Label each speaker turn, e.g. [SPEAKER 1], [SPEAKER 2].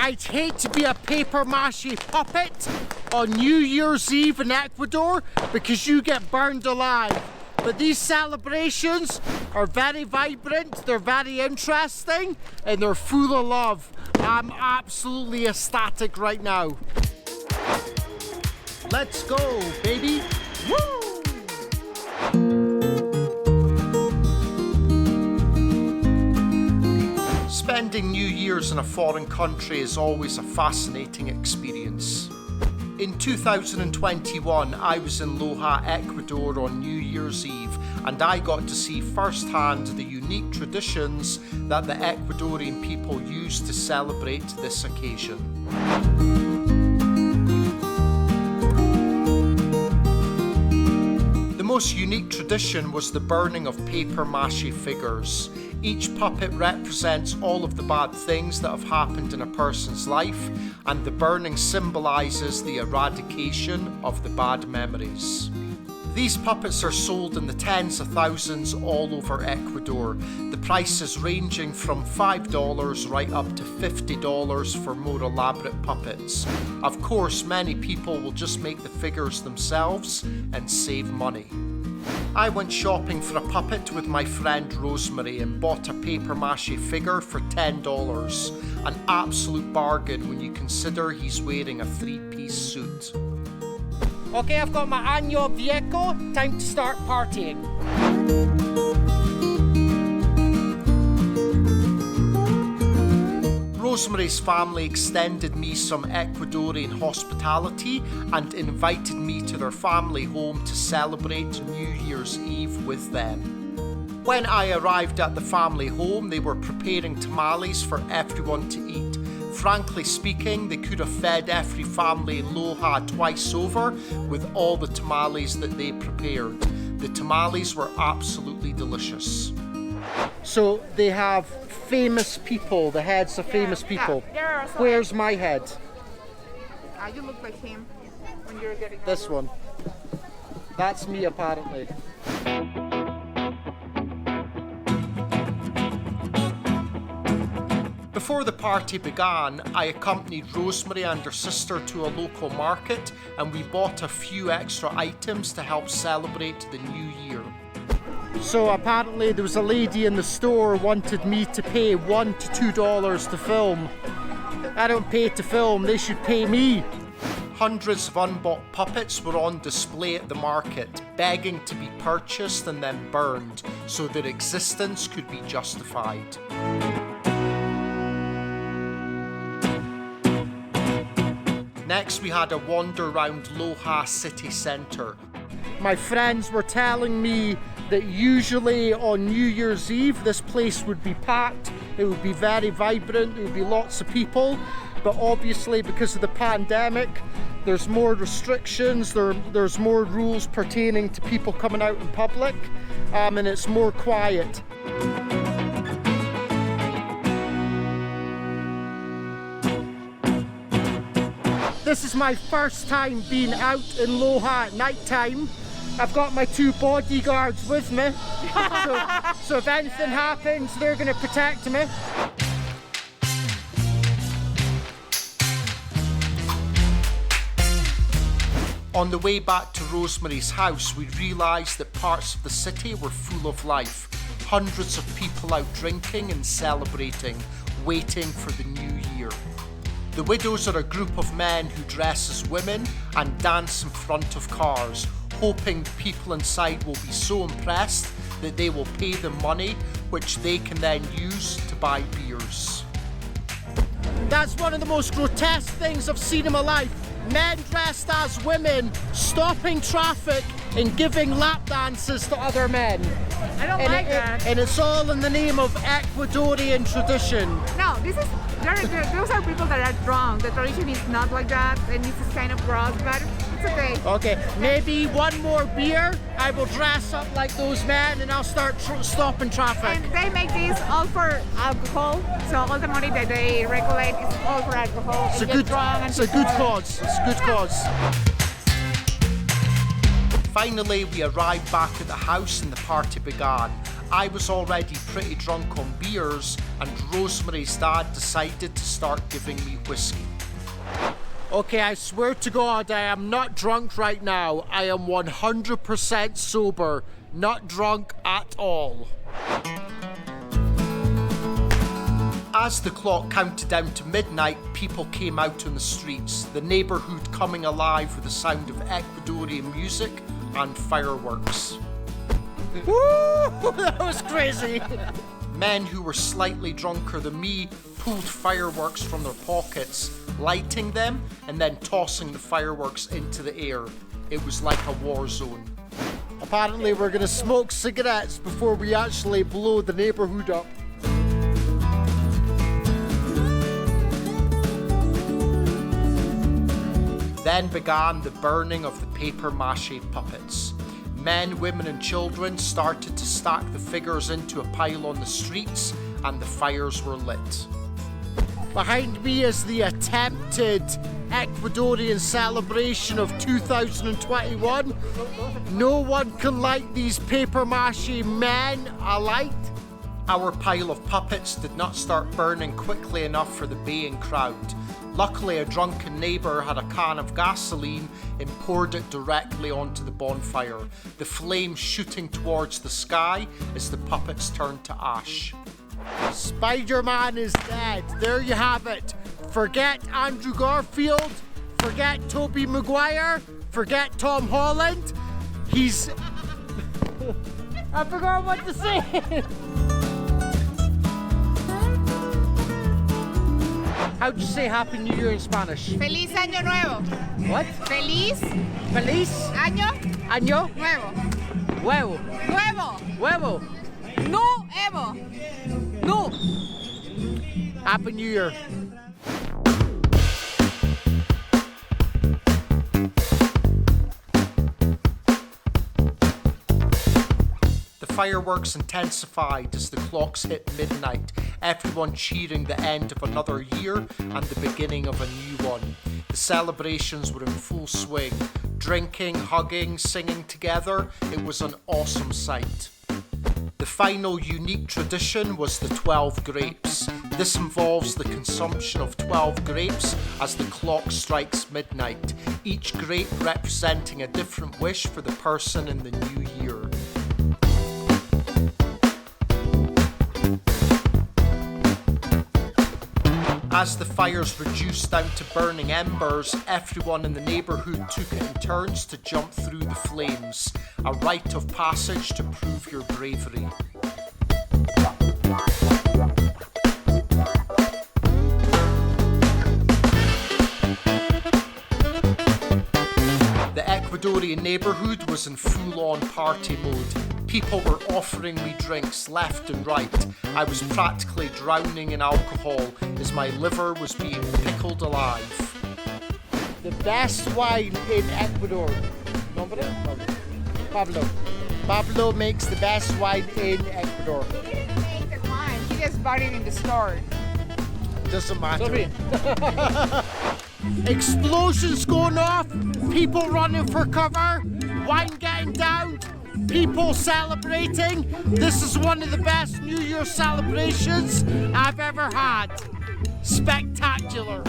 [SPEAKER 1] I'd hate to be a paper-mâché puppet on New Year's Eve in Ecuador because you get burned alive. But these celebrations are very vibrant, they're very interesting, and they're full of love. I'm absolutely ecstatic right now. Let's go, baby. Woo! Spending New Year's in a foreign country is always a fascinating experience. In 2021, I was in Loja, Ecuador on New Year's Eve, and I got to see firsthand the unique traditions that the Ecuadorian people use to celebrate this occasion. The most unique tradition was the burning of paper-mâché figures. Each puppet represents all of the bad things that have happened in a person's life, and the burning symbolises the eradication of the bad memories. These puppets are sold in the tens of thousands all over Ecuador, the prices ranging from $5 right up to $50 for more elaborate puppets. Of course, many people will just make the figures themselves and save money. I went shopping for a puppet with my friend Rosemary and bought a paper-mâché figure for $10. An absolute bargain when you consider he's wearing a three-piece suit. Okay, I've got my Año Viejo, time to start partying. Rosemary's family extended me some Ecuadorian hospitality and invited me to their family home to celebrate New Year's Eve with them. When I arrived at the family home, they were preparing tamales for everyone to eat. Frankly speaking, they could have fed every family in Loja twice over with all the tamales that they prepared. The tamales were absolutely delicious. So they have famous people, the heads of famous people.
[SPEAKER 2] Yeah,
[SPEAKER 1] where's my head?
[SPEAKER 2] You look like him when you're getting
[SPEAKER 1] this
[SPEAKER 2] older.
[SPEAKER 1] one. That's me apparently. Before the party began, I accompanied Rosemary and her sister to a local market, and we bought a few extra items to help celebrate the new year. So apparently there was a lady in the store who wanted me to pay $1 to $2 to film. I don't pay to film, they should pay me. Hundreds of unbought puppets were on display at the market, begging to be purchased and then burned, so their existence could be justified. Next we had a wander around Loja city centre. My friends were telling me that usually on New Year's Eve this place would be packed, it would be very vibrant, there would be lots of people, but obviously because of the pandemic there's more restrictions, there's more rules pertaining to people coming out in public, and it's more quiet. This is my first time being out in Loja at night time. I've got my two bodyguards with me, so if anything happens, they're going to protect me. On the way back to Rosemary's house, we realised that parts of the city were full of life. Hundreds of people out drinking and celebrating, waiting for the new year. The widows are a group of men who dress as women and dance in front of cars, hoping the people inside will be so impressed that they will pay them money, which they can then use to buy beers. That's one of the most grotesque things I've seen in my life. Men dressed as women, stopping traffic and giving lap dances to other men.
[SPEAKER 2] I don't like that.
[SPEAKER 1] And it's all in the name of Ecuadorian tradition.
[SPEAKER 2] No, those are people that are drunk. The tradition is not like that, and this is kind of gross, but it's okay.
[SPEAKER 1] Okay, maybe one more beer, I will dress up like those men and I'll start stopping traffic.
[SPEAKER 2] And they make this all for alcohol, so all the money that they regulate is all for alcohol.
[SPEAKER 1] It's a good cause. It's a good cause. Finally, we arrived back at the house and the party began. I was already pretty drunk on beers, and Rosemary's dad decided to start giving me whiskey. Okay, I swear to God, I am not drunk right now. I am 100% sober, not drunk at all. As the clock counted down to midnight, people came out on the streets, the neighbourhood coming alive with the sound of Ecuadorian music and fireworks. Woo! That was crazy! Men who were slightly drunker than me pulled fireworks from their pockets, lighting them and then tossing the fireworks into the air. It was like a war zone. Apparently we're gonna smoke cigarettes before we actually blow the neighbourhood up. Then began the burning of the paper-mâché puppets. Men, women and children started to stack the figures into a pile on the streets and the fires were lit. Behind me is the attempted Ecuadorian celebration of 2021. No one can light these paper-mâché men alight. Our pile of puppets did not start burning quickly enough for the baying crowd. Luckily, a drunken neighbour had a can of gasoline and poured it directly onto the bonfire, the flames shooting towards the sky as the puppets turned to ash. Spider-Man is dead. There you have it. Forget Andrew Garfield. Forget Tobey Maguire. Forget Tom Holland. He's... I forgot what to say. How'd you say Happy New Year in Spanish?
[SPEAKER 2] Feliz Año Nuevo.
[SPEAKER 1] What?
[SPEAKER 2] Feliz
[SPEAKER 1] Feliz
[SPEAKER 2] Año
[SPEAKER 1] Año
[SPEAKER 2] Nuevo.
[SPEAKER 1] Huevo.
[SPEAKER 2] Nuevo.
[SPEAKER 1] Huevo.
[SPEAKER 2] Nuevo. No.
[SPEAKER 1] Happy New Year. The fireworks intensified as the clocks hit midnight, everyone cheering the end of another year and the beginning of a new one. The celebrations were in full swing, drinking, hugging, singing together. It was an awesome sight. The final unique tradition was the 12 grapes. This involves the consumption of 12 grapes as the clock strikes midnight, each grape representing a different wish for the person in the new year. As the fires reduced down to burning embers, everyone in the neighbourhood took it in turns to jump through the flames, a rite of passage to prove your bravery. The Ecuadorian neighbourhood was in full-on party mode. People were offering me drinks left and right. I was practically drowning in alcohol as my liver was being pickled alive. The best wine in Ecuador. Nombre? Pablo. Pablo makes the best wine in Ecuador.
[SPEAKER 2] He didn't make the wine. He just bought it in the store.
[SPEAKER 1] Doesn't matter. Explosions going off, people running for cover, wine getting downed, people celebrating. This is one of the best New Year celebrations I've ever had. Spectacular.